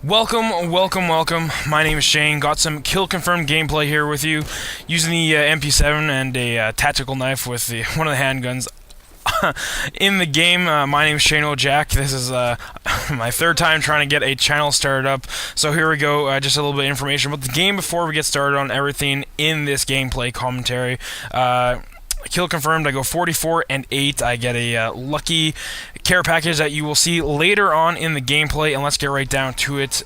Welcome. My name is Shane. Got some kill confirmed gameplay here with you, using the MP7 and a tactical knife with one of the handguns in the game. My name is Shane O'Jack. This is my third time trying to get a channel started up. So here we go. Just a little bit of information about the game before we get started on everything in this gameplay commentary. Kill confirmed, I go 44 and 8. I get a lucky care package that you will see later on in the gameplay, and let's get right down to it.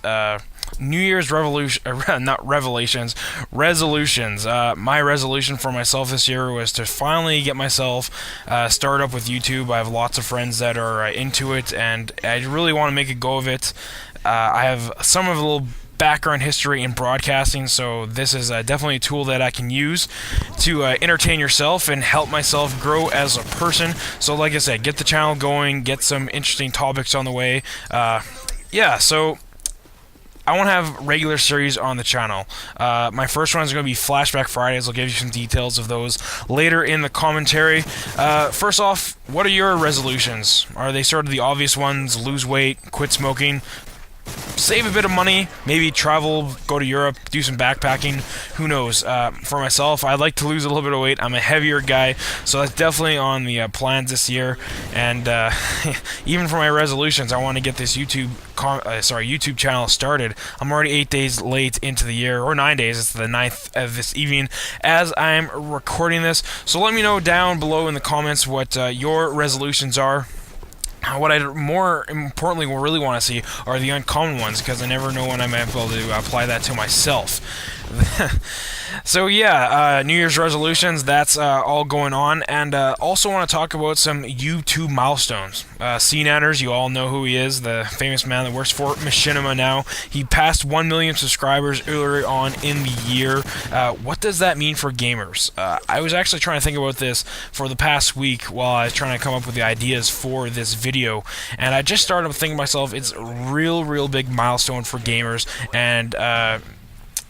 New Year's resolutions. My resolution for myself this year was to finally get myself started up with YouTube. I have lots of friends that are into it, and I really want to make a go of it. I have some of a little background history in broadcasting, so this is definitely a tool that I can use to entertain yourself and help myself grow as a person. So like I said, get the channel going, get some interesting topics on the way. Yeah, so I want to have regular series on the channel. My first one is going to be Flashback Fridays. I'll give you some details of those later in the commentary. First off, what are your resolutions? Are they sort of the obvious ones? Lose weight, quit smoking, save a bit of money, maybe travel, go to Europe, do some backpacking, who knows. For myself, I'd like to lose a little bit of weight. I'm a heavier guy, so that's definitely on the plans this year. And even for my resolutions, I want to get this YouTube channel started. I'm already 8 days late into the year, or 9 days. It's the 9th of this evening as I'm recording this. So let me know down below in the comments what your resolutions are. What I more importantly really want to see are the uncommon ones, because I never know when I might be able to apply that to myself. So yeah, New Year's resolutions, that's all going on, and also want to talk about some YouTube milestones. CNanners, you all know who he is, the famous man that works for Machinima now. He passed 1 million subscribers earlier on in the year. What does that mean for gamers? I was actually trying to think about this for the past week while I was trying to come up with the ideas for this video, and I just started thinking to myself, it's a real big milestone for gamers. And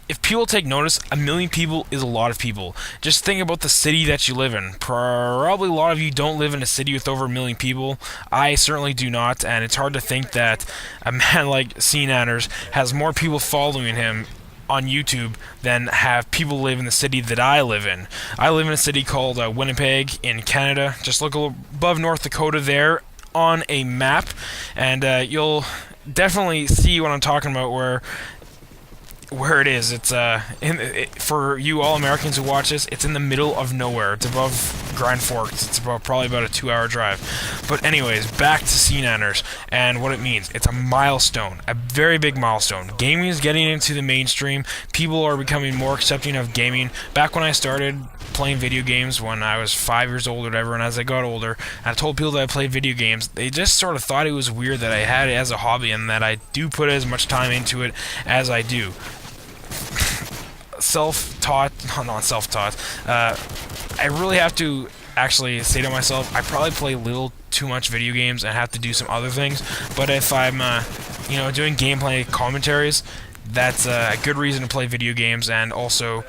if people take notice, 1 million people is a lot of people. Just think about the city that you live in. Probably a lot of you don't live in a city with over 1 million people. I certainly do not, and it's hard to think that a man like CNanners has more people following him on YouTube than have people live in the city that I live in. I live in a city called Winnipeg in Canada. Just look above North Dakota there on a map, and you'll definitely see what I'm talking about, where it is. It's for you all Americans who watch this, it's in the middle of nowhere. It's above Grand Forks. It's probably about a 2-hour drive. But anyways, back to CNanners and what it means. It's a milestone, a very big milestone. Gaming is getting into the mainstream. People are becoming more accepting of gaming. Back when I started playing video games when I was 5 years old or whatever, and as I got older, and I told people that I played video games, they just sort of thought it was weird that I had it as a hobby and that I do put as much time into it as I do. Not self-taught. I really have to actually say to myself, I probably play a little too much video games and have to do some other things. But if I'm, doing gameplay commentaries, that's a good reason to play video games, and also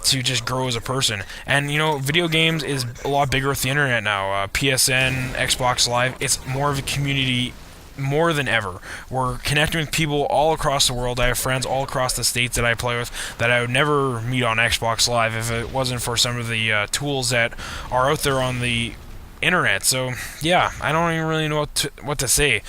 to just grow as a person. And video games is a lot bigger with the internet now. PSN, Xbox Live, it's more of a community more than ever. We're connecting with people all across the world. I have friends all across the states that I play with that I would never meet on Xbox Live if it wasn't for some of the tools that are out there on the internet. So yeah, I don't even really know what to say.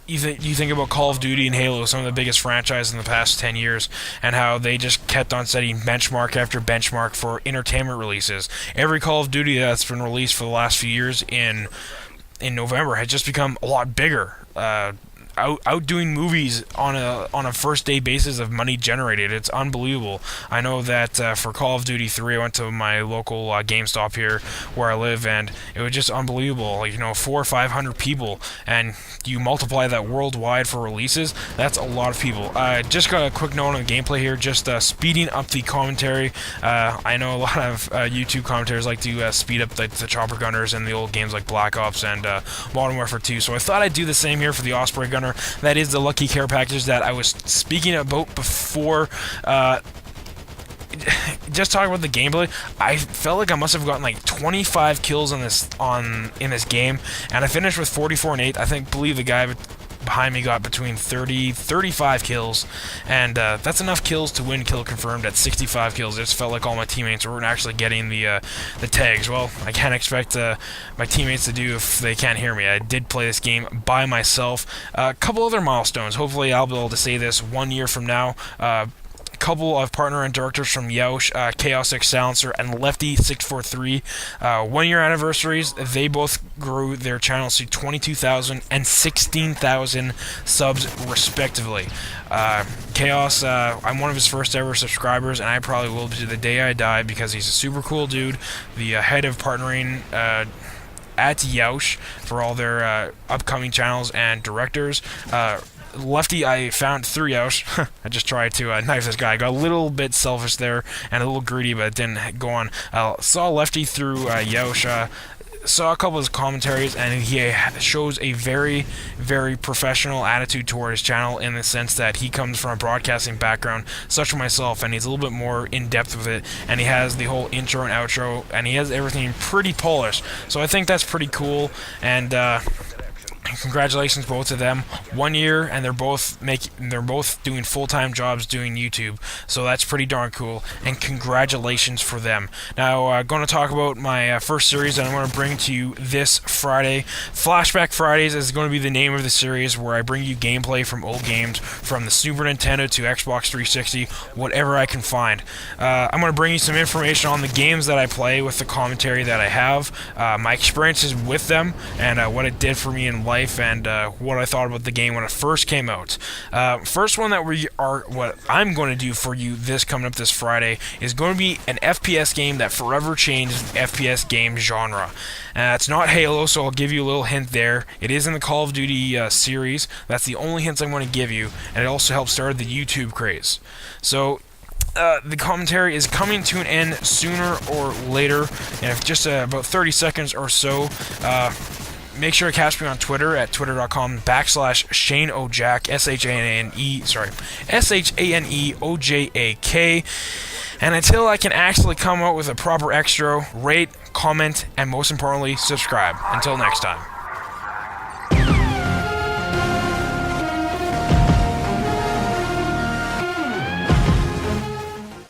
You think about Call of Duty and Halo, some of the biggest franchises in the past 10 years, and how they just kept on setting benchmark after benchmark for entertainment releases. Every Call of Duty that's been released for the last few years in November has just become a lot bigger, outdoing movies on a first day basis of money generated. It's unbelievable. I know that for Call of Duty 3, I went to my local GameStop here where I live, and it was just unbelievable. 400 or 500 people, and you multiply that worldwide for releases, that's a lot of people. Just got a quick note on the gameplay here, just speeding up the commentary. I know a lot of YouTube commentators like to speed up the chopper gunners in the old games like Black Ops and Modern Warfare 2, so I thought I'd do the same here for the Osprey gunner. That is the lucky care package that I was speaking about before. Just talking about the gameplay, I felt like I must have gotten like 25 kills in this game, and I finished with 44 and 8. I believe the guy behind me got between 35 kills, and that's enough kills to win Kill Confirmed at 65 kills. It just felt like all my teammates weren't actually getting the tags. Well, I can't expect my teammates to do if they can't hear me. I did play this game by myself. A couple other milestones. Hopefully I'll be able to say this 1 year from now. Couple of partner and directors from Yaush, Chaos X Silencer, and Lefty643. 1 year anniversaries. They both grew their channels to 22,000 and 16,000 subs respectively. Chaos, I'm one of his first ever subscribers, and I probably will be to the day I die because he's a super cool dude. The head of partnering at Yaush for all their upcoming channels and directors. Lefty, I found through Yaush. I just tried to knife this guy. I got a little bit selfish there and a little greedy, but it didn't go on. Saw Lefty through Yaush. Saw a couple of his commentaries, and he shows a very, very professional attitude toward his channel in the sense that he comes from a broadcasting background, such as myself, and he's a little bit more in-depth with it, and he has the whole intro and outro, and he has everything pretty polished. So I think that's pretty cool, and congratulations both to them. 1 year, and they're both doing full-time jobs doing YouTube, so that's pretty darn cool, and congratulations for them. Now, I'm going to talk about my first series that I'm going to bring to you this Friday. Flashback Fridays is going to be the name of the series, where I bring you gameplay from old games, from the Super Nintendo to Xbox 360, whatever I can find. I'm going to bring you some information on the games that I play with the commentary that I have, my experiences with them, and what it did for me in life, and what I thought about the game when it first came out. First one that what I'm going to do for you coming up this Friday is going to be an FPS game that forever changed the FPS game genre. It's not Halo, so I'll give you a little hint there. It is in the Call of Duty series. That's the only hints I'm going to give you, and it also helped start the YouTube craze. So the commentary is coming to an end sooner or later, in just about 30 seconds or so. Make sure to catch me on Twitter at twitter.com/ShaneOJak, ShaneOJak. And until I can actually come out with a proper extra, rate, comment, and most importantly, subscribe. Until next time.